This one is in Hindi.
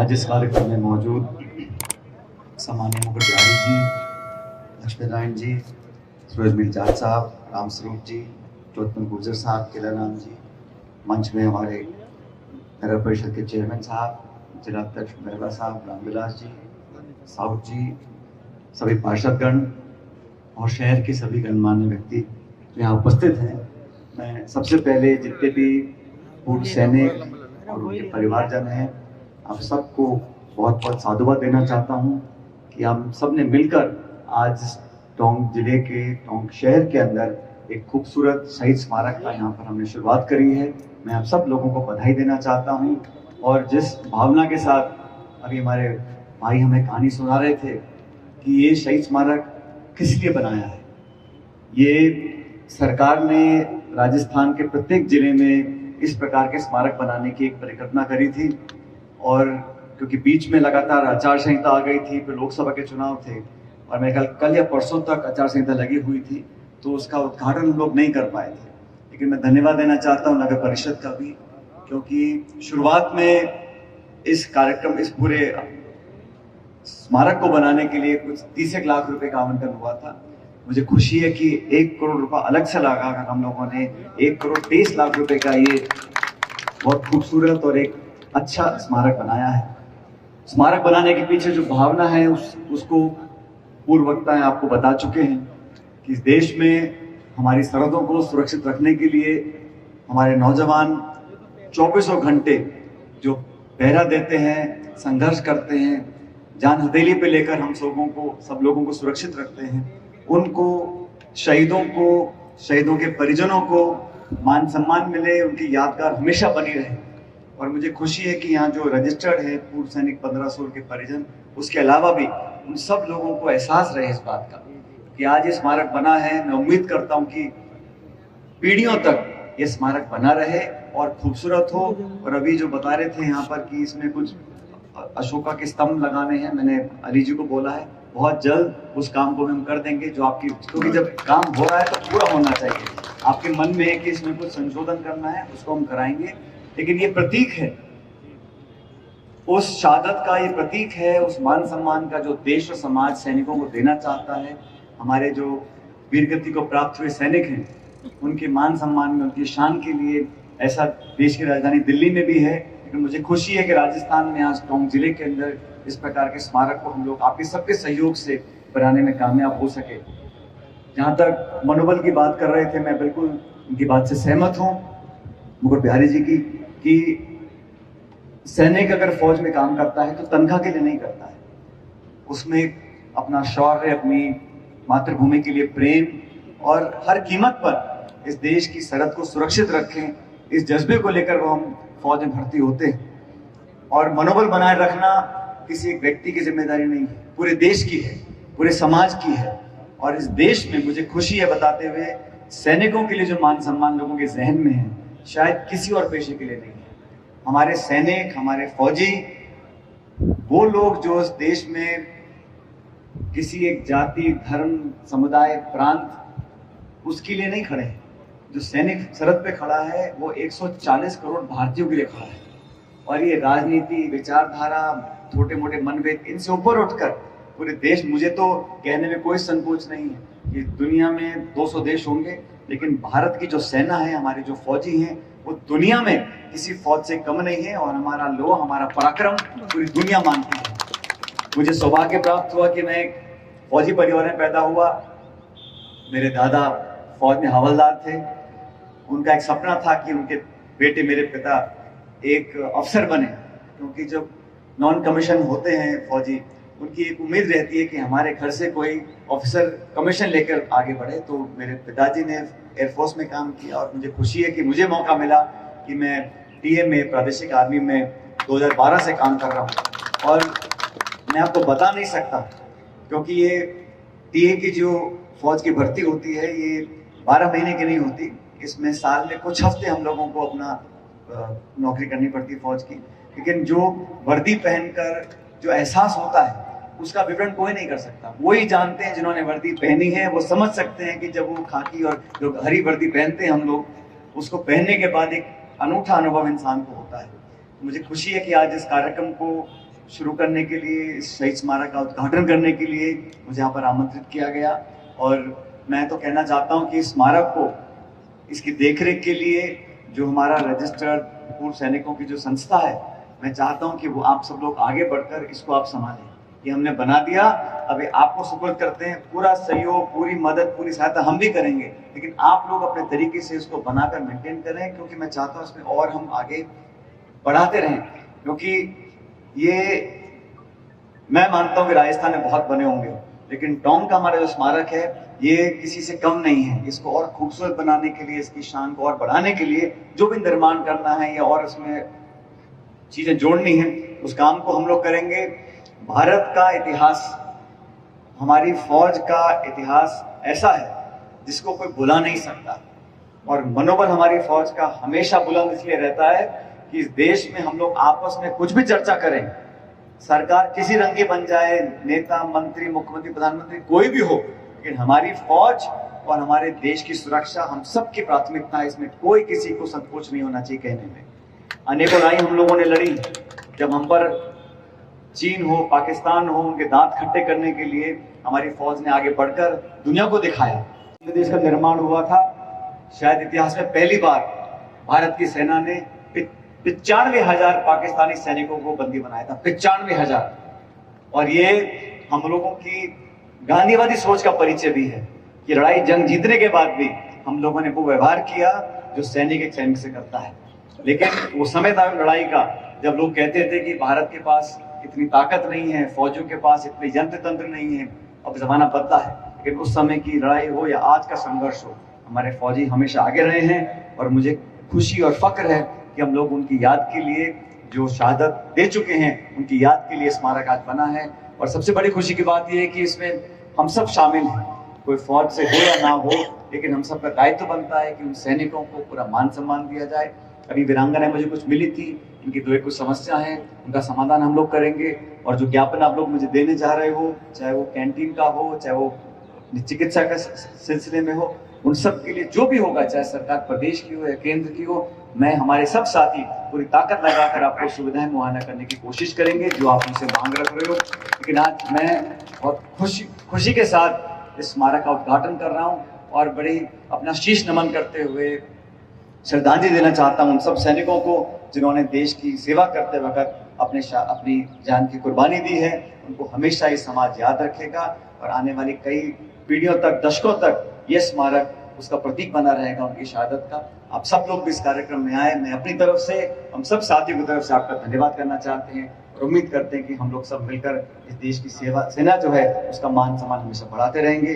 आज इस कार्यक्रम में मौजूद सम्माननीय मुकुट बिहारी जी, लक्ष्मी नारायण जी, सूरज मीर जाट साहब, राम स्वरूप जी, चौथपन गुर्जर साहब, केदारनाथ जी, मंच में हमारे नगर परिषद के चेयरमैन साहब, जिला अध्यक्ष मेहरा साहब, रामविलास जी, साउथ जी, सभी पार्षदगण और शहर के सभी गणमान्य व्यक्ति जो यहाँ उपस्थित हैं। मैं सबसे पहले जितने भी पूर्व सैनिक और उनके परिवारजन हैं, आप सबको बहुत बहुत साधुवाद देना चाहता हूँ कि हम सब ने मिलकर आज टोंक जिले के टोंक शहर के अंदर एक खूबसूरत शहीद स्मारक का यहाँ पर हमने शुरुआत करी है। मैं आप सब लोगों को बधाई देना चाहता हूँ और जिस भावना के साथ अभी हमारे भाई हमें कहानी सुना रहे थे कि ये शहीद स्मारक किस लिए बनाया है। ये सरकार ने राजस्थान के प्रत्येक जिले में इस प्रकार के स्मारक बनाने की एक परिकल्पना करी थी और क्योंकि बीच में लगातार आचार संहिता आ गई थी, फिर लोकसभा के चुनाव थे और मेरे कल या परसों तक आचार संहिता लगी हुई थी, तो उसका उद्घाटन हम लोग नहीं कर पाए थे। लेकिन मैं धन्यवाद देना चाहता हूँ नगर परिषद का भी, क्योंकि शुरुआत में इस कार्यक्रम, इस पूरे स्मारक को बनाने के लिए कुछ 30 लाख रुपए का आवंटन हुआ था। मुझे खुशी है कि 1 करोड़ रुपया अलग से लगा कर हम लोगों ने 1 करोड़ 23 लाख रुपए का ये बहुत खूबसूरत और एक अच्छा स्मारक बनाया है। स्मारक बनाने के पीछे जो भावना है उसको पूर्व वक्ताएं आपको बता चुके हैं कि इस देश में हमारी सरहदों को सुरक्षित रखने के लिए हमारे नौजवान 24 घंटे जो पहरा देते हैं, संघर्ष करते हैं, जान हथेली पे लेकर हम सब लोगों को सुरक्षित रखते हैं। उनको, शहीदों के परिजनों को मान सम्मान मिले, उनकी यादगार हमेशा बनी रहे। और मुझे खुशी है कि यहाँ जो रजिस्टर्ड है पूर्व सैनिक 1500 के परिजन, उसके अलावा भी उन सब लोगों को एहसास रहे इस बात का कि आज ये स्मारक बना है। मैं उम्मीद करता हूँ कि पीढ़ियों तक ये स्मारक बना रहे और खूबसूरत हो। और अभी जो बता रहे थे यहाँ पर कि इसमें कुछ अशोका के स्तंभ लगाने हैं, मैंने अली जी को बोला है बहुत जल्द उस काम को हम कर देंगे। जो आपकी, क्योंकि जब काम हो रहा है तो पूरा होना चाहिए। आपके मन में है कि इसमें कुछ संशोधन करना है, उसको हम कराएंगे। लेकिन ये प्रतीक है उस शहादत का, ये प्रतीक है उस मान सम्मान का जो देश और समाज सैनिकों को देना चाहता है। हमारे जो वीरगति को प्राप्त हुए सैनिक हैं, उनके मान सम्मान में, उनकी शान के लिए ऐसा देश की राजधानी दिल्ली में भी है। लेकिन मुझे खुशी है कि राजस्थान में आज टोंक जिले के अंदर इस प्रकार के स्मारक को हम लोग आपके सबके सहयोग से बनाने में कामयाब हो सके। जहाँ तक मनोबल की बात कर रहे थे, मैं बिल्कुल उनकी बात से सहमत हूँ मुकुट बिहारी जी की, कि सैनिक अगर फौज में काम करता है तो तनख्वाह के लिए नहीं करता है, उसमें अपना शौर्य, अपनी मातृभूमि के लिए प्रेम और हर कीमत पर इस देश की सरहद को सुरक्षित रखें, इस जज्बे को लेकर वो हम फौज में भर्ती होते हैं। और मनोबल बनाए रखना किसी एक व्यक्ति की जिम्मेदारी नहीं है, पूरे देश की है, पूरे समाज की है। और इस देश में मुझे खुशी है बताते हुए, सैनिकों के लिए जो मान सम्मान लोगों के जहन में है, शायद किसी और पेशे के लिए नहीं है। हमारे सैनिक, हमारे फौजी, वो लोग जो इस देश में किसी एक जाति, धर्म, समुदाय, प्रांत उसके लिए नहीं खड़े हैं। जो सैनिक सरहद पे खड़ा है वो 140 करोड़ भारतीयों के लिए खड़ा है। और ये राजनीति, विचारधारा, छोटे मोटे मनभेद, इनसे ऊपर उठकर पूरे देश, मुझे तो कहने में कोई संकोच नहीं है कि दुनिया में 200 देश होंगे, लेकिन भारत की जो सेना है, हमारे जो फौजी हैं, वो दुनिया में किसी फौज से कम नहीं है। और हमारा लोह, हमारा पराक्रम पूरी दुनिया मानती है। मुझे सौभाग्य प्राप्त हुआ कि मैं एक फौजी परिवार में पैदा हुआ। मेरे दादा फौज में हवलदार थे। उनका एक सपना था कि उनके बेटे, मेरे पिता, एक अफसर बने, क्योंकि जब नॉन कमीशन होते हैं फौजी, उनकी एक उम्मीद रहती है कि हमारे घर से कोई ऑफिसर कमीशन लेकर आगे बढ़े। तो मेरे पिताजी ने एयरफोर्स में काम किया और मुझे खुशी है कि मुझे मौका मिला कि मैं टीए में, प्रादेशिक आर्मी में 2012 से काम कर रहा हूँ। और मैं आपको बता नहीं सकता, क्योंकि ये टीए की जो फौज की भर्ती होती है ये 12 महीने की नहीं होती। इसमें साल में कुछ हफ्ते हम लोगों को अपना नौकरी करनी पड़ती है फौज की। लेकिन जो वर्दी पहनकर जो एहसास होता है उसका विवरण कोई नहीं कर सकता। वही जानते हैं जिन्होंने वर्दी पहनी है, वो समझ सकते हैं कि जब वो खाकी और जो हरी वर्दी पहनते हैं हम लोग, उसको पहनने के बाद एक अनूठा अनुभव इंसान को होता है। मुझे खुशी है कि आज इस कार्यक्रम को शुरू करने के लिए, इस शहीद स्मारक का उद्घाटन करने के लिए मुझे यहाँ पर आमंत्रित किया गया। और मैं तो कहना चाहता हूँ कि इस स्मारक को, इसकी देखरेख के लिए जो हमारा रजिस्टर्ड पूर्व सैनिकों की जो संस्था है, मैं चाहता हूँ कि वो आप सब लोग आगे बढ़कर इसको आप संभालें। ये हमने बना दिया, अभी आपको सुपुर्द करते हैं। पूरा सहयोग, पूरी मदद, पूरी सहायता हम भी करेंगे, लेकिन आप लोग अपने तरीके से इसको बनाकर मेंटेन करें, क्योंकि मैं चाहता हूँ इसमें और हम आगे बढ़ाते रहें। क्योंकि ये मैं मानता हूँ कि राजस्थान में बहुत बने होंगे, लेकिन टोंक का हमारा जो स्मारक है ये किसी से कम नहीं है। इसको और खूबसूरत बनाने के लिए, इसकी शान को और बढ़ाने के लिए जो भी निर्माण करना है या और इसमें चीजें जोड़नी है, उस काम को हम लोग करेंगे। भारत का इतिहास, हमारी फौज का इतिहास ऐसा है जिसको कोई भुला नहीं सकता, और मनोबल हमारी फौज का हमेशा बुलंद इसलिए रहता है कि इस देश में हम लोग आपस में कुछ भी चर्चा करें, सरकार किसी रंग की बन जाए, नेता, मंत्री, मुख्यमंत्री, प्रधानमंत्री कोई भी हो, लेकिन हमारी फौज और हमारे देश की सुरक्षा हम सबकी प्राथमिकता है। इसमें कोई किसी को संकोच नहीं होना चाहिए कहने में। अनेकों लड़ाई हम लोगों ने लड़ी, जब हम पर चीन हो, पाकिस्तान हो, उनके दांत खट्टे करने के लिए हमारी फौज ने आगे बढ़कर दुनिया को दिखाया। देश का निर्माण हुआ था, शायद इतिहास में पहली बार भारत की सेना ने 95,000 पाकिस्तानी सैनिकों को बंदी बनाया था। 95,000। और ये हम लोगों की गांधीवादी सोच का परिचय भी है कि लड़ाई जंग जीतने के बाद भी हम लोगों ने वो व्यवहार किया जो सैनिक एक सैनिक से करता है। लेकिन वो समय था लड़ाई का जब लोग कहते थे कि भारत के पास इतनी ताकत नहीं है, फौजों के पास इतने यंत्र तंत्र नहीं है। अब जमाना बदला है, लेकिन उस समय की लड़ाई हो या आज का संघर्ष हो, हमारे फौजी हमेशा आगे रहे हैं। और मुझे खुशी और फक्र है कि हम लोग उनकी याद के लिए जो शहादत दे चुके हैं, उनकी याद के लिए स्मारक आज बना है। और सबसे बड़ी खुशी की बात यह है कि इसमें हम सब शामिल हैं, कोई फौज से हो या ना हो, लेकिन हम सबका दायित्व बनता है कि उन सैनिकों को पूरा मान सम्मान दिया जाए। अभी वीरांगनाएं मुझे कुछ मिली थी, इनकी दो एक कुछ समस्या है, उनका समाधान हम लोग करेंगे। और जो ज्ञापन आप लोग मुझे देने जा रहे हो, चाहे वो कैंटीन का हो, चाहे वो चिकित्सा के सिलसिले में हो, उन सब के लिए जो भी होगा, चाहे सरकार प्रदेश की हो या केंद्र की हो, मैं हमारे सब साथी पूरी ताकत लगाकर आपको सुविधाएं मुहैया करने की कोशिश करेंगे जो आप हमसे मांग रख रहे हो। लेकिन आज मैं बहुत खुशी के साथ इस स्मारक का उद्घाटन कर रहा हूँ और बड़ी अपना शीश नमन करते हुए श्रद्धांजलि देना चाहता हूँ उन सब सैनिकों को जिन्होंने देश की सेवा करते वक्त अपनी जान की कुर्बानी दी है। उनको हमेशा ये समाज याद रखेगा और आने वाली कई पीढ़ियों तक, दशकों तक ये स्मारक उसका प्रतीक बना रहेगा उनकी शहादत का। आप सब लोग भी इस कार्यक्रम में आए, मैं अपनी तरफ से, हम सब साथियों की तरफ से आपका धन्यवाद करना चाहते हैं और उम्मीद करते हैं कि हम लोग सब मिलकर इस देश की सेना जो है उसका मान सम्मान हमेशा बढ़ाते रहेंगे।